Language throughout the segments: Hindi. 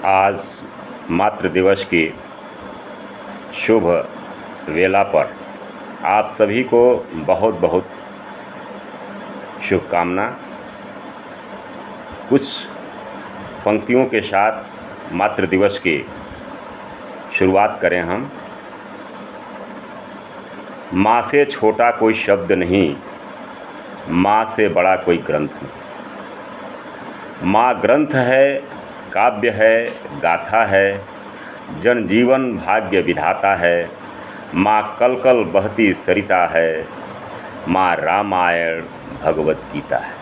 आज मातृ दिवस की शुभ वेला पर आप सभी को बहुत बहुत शुभकामना। कुछ पंक्तियों के साथ मातृ दिवस की शुरुआत करें हम। माँ से छोटा कोई शब्द नहीं, माँ से बड़ा कोई ग्रंथ नहीं। माँ ग्रंथ है, काव्य है, गाथा है, जनजीवन भाग्य विधाता है। माँ कल कल बहती सरिता है, माँ रामायण भगवत गीता है।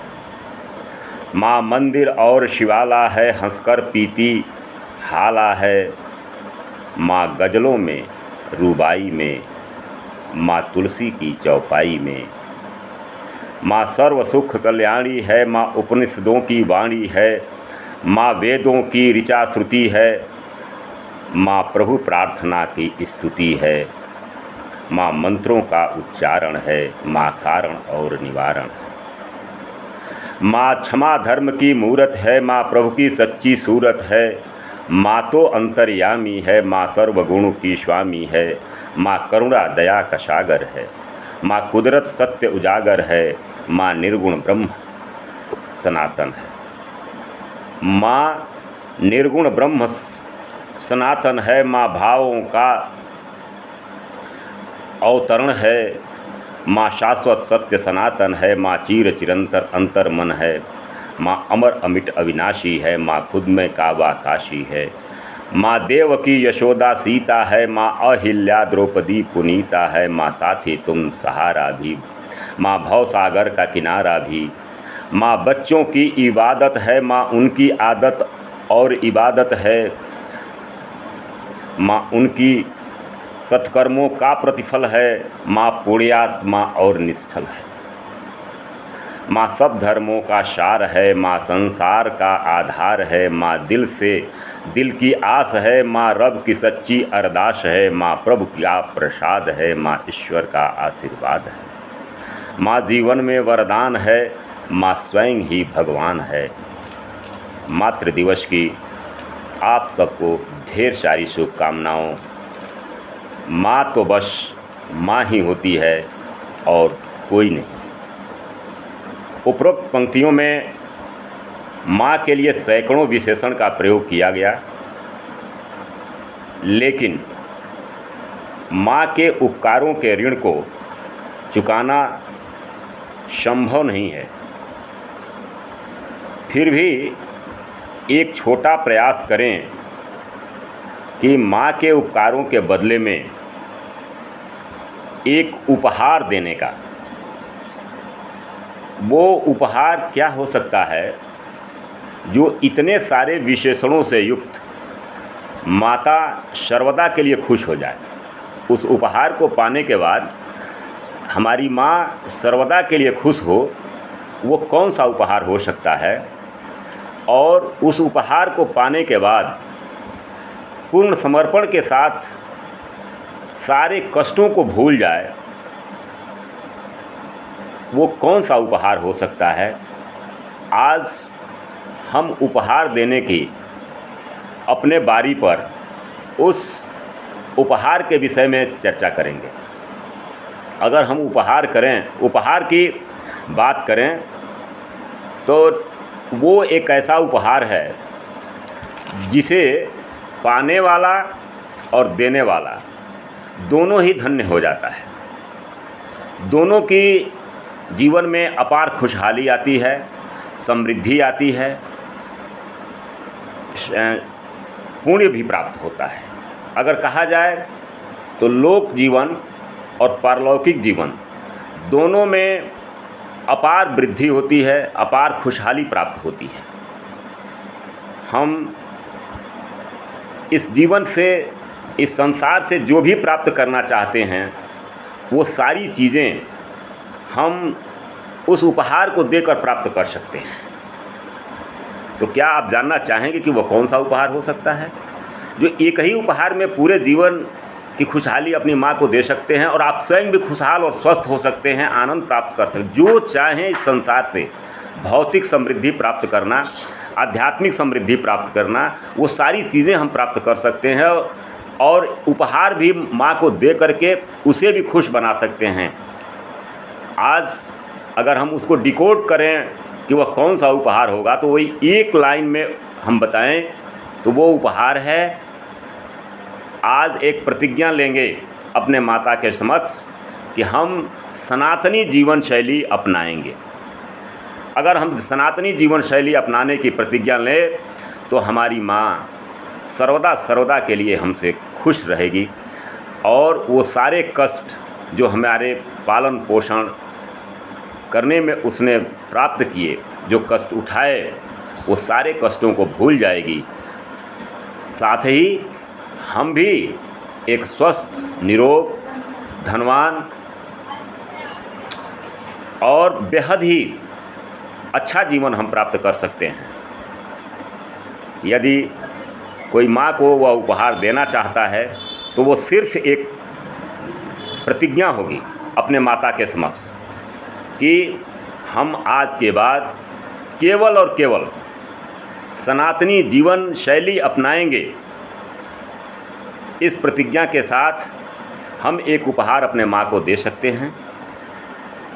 माँ मंदिर और शिवाला है, हंसकर पीती हाला है। माँ गज़लों में रूबाई में, माँ तुलसी की चौपाई में। माँ सर्व सुख कल्याणी है, माँ उपनिषदों की वाणी है। माँ वेदों की ऋचा श्रुति है, माँ प्रभु प्रार्थना की स्तुति है। माँ मंत्रों का उच्चारण है, माँ कारण और निवारण है। माँ क्षमा धर्म की मूरत है, माँ प्रभु की सच्ची सूरत है। माँ तो अंतर्यामी है, माँ सर्वगुण की स्वामी है। माँ करुणा दया का सागर है, माँ कुदरत सत्य उजागर है। माँ निर्गुण ब्रह्म सनातन है, माँ निर्गुण ब्रह्म सनातन है। माँ भावों का अवतरण है, माँ शाश्वत सत्य सनातन है। माँ चिर चिरंतर अंतर मन है, माँ अमर अमिट अविनाशी है। माँ खुद में काबा काशी है, माँ देव की यशोदा सीता है। माँ अहिल्या द्रौपदी पुनीता है, माँ साथी तुम सहारा भी, माँ भवसागर का किनारा भी। माँ बच्चों की इबादत है, माँ उनकी आदत और इबादत है। माँ उनकी सत्कर्मों का प्रतिफल है, माँ पुण्यात्मा और निश्चल है। माँ सब धर्मों का सार है, माँ संसार का आधार है। माँ दिल से दिल की आस है, माँ रब की सच्ची अरदास है। माँ प्रभु का प्रसाद है, माँ ईश्वर का आशीर्वाद है। माँ जीवन में वरदान है, माँ स्वयं ही भगवान है। मातृ दिवस की आप सबको ढेर सारी शुभकामनाओं। माँ तो बस माँ ही होती है और कोई नहीं। उपरोक्त पंक्तियों में माँ के लिए सैकड़ों विशेषण का प्रयोग किया गया, लेकिन माँ के उपकारों के ऋण को चुकाना संभव नहीं है। फिर भी एक छोटा प्रयास करें कि माँ के उपकारों के बदले में एक उपहार देने का। वो उपहार क्या हो सकता है जो इतने सारे विशेषणों से युक्त माता सर्वदा के लिए खुश हो जाए। उस उपहार को पाने के बाद हमारी माँ सर्वदा के लिए खुश हो, वो कौन सा उपहार हो सकता है? और उस उपहार को पाने के बाद पूर्ण समर्पण के साथ सारे कष्टों को भूल जाए, वो कौन सा उपहार हो सकता है? आज हम उपहार देने की अपने बारी पर उस उपहार के विषय में चर्चा करेंगे। अगर हम उपहार की बात करें तो वो एक ऐसा उपहार है जिसे पाने वाला और देने वाला दोनों ही धन्य हो जाता है। दोनों की जीवन में अपार खुशहाली आती है, समृद्धि आती है, पुण्य भी प्राप्त होता है। अगर कहा जाए तो लोक जीवन और पारलौकिक जीवन दोनों में अपार वृद्धि होती है, अपार खुशहाली प्राप्त होती है। हम इस जीवन से, इस संसार से जो भी प्राप्त करना चाहते हैं, वो सारी चीज़ें हम उस उपहार को देकर प्राप्त कर सकते हैं। तो क्या आप जानना चाहेंगे कि वो कौन सा उपहार हो सकता है जो एक ही उपहार में पूरे जीवन की खुशहाली अपनी माँ को दे सकते हैं और आप स्वयं भी खुशहाल और स्वस्थ हो सकते हैं, आनंद प्राप्त कर सकते हैं। जो चाहें इस संसार से भौतिक समृद्धि प्राप्त करना आध्यात्मिक समृद्धि प्राप्त करना, वो सारी चीज़ें हम प्राप्त कर सकते हैं और उपहार भी माँ को दे करके उसे भी खुश बना सकते हैं। आज अगर हम उसको डिकोड करें कि वह कौन सा उपहार होगा, तो वही एक लाइन में हम बताएं तो वो उपहार है, आज एक प्रतिज्ञा लेंगे अपने माता के समक्ष कि हम सनातनी जीवन शैली अपनाएंगे। अगर हम सनातनी जीवन शैली अपनाने की प्रतिज्ञा लें तो हमारी माँ सर्वदा के लिए हमसे खुश रहेगी और वो सारे कष्ट जो हमारे पालन पोषण करने में उसने प्राप्त किए, जो कष्ट उठाए, वो सारे कष्टों को भूल जाएगी। साथ ही हम भी एक स्वस्थ, निरोग, धनवान और बेहद ही अच्छा जीवन हम प्राप्त कर सकते हैं। यदि कोई माँ को वह उपहार देना चाहता है तो वो सिर्फ एक प्रतिज्ञा होगी अपने माता के समक्ष कि हम आज के बाद केवल और केवल सनातनी जीवन शैली अपनाएंगे। इस प्रतिज्ञा के साथ हम एक उपहार अपने माँ को दे सकते हैं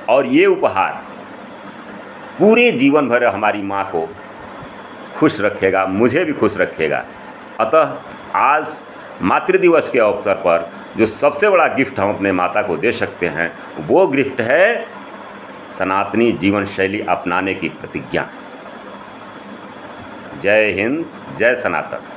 और ये उपहार पूरे जीवन भर हमारी माँ को खुश रखेगा, मुझे भी खुश रखेगा। अतः आज मातृ दिवस के अवसर पर जो सबसे बड़ा गिफ्ट हम अपने माता को दे सकते हैं वो गिफ्ट है सनातनी जीवन शैली अपनाने की प्रतिज्ञा। जय हिंद, जय सनातन।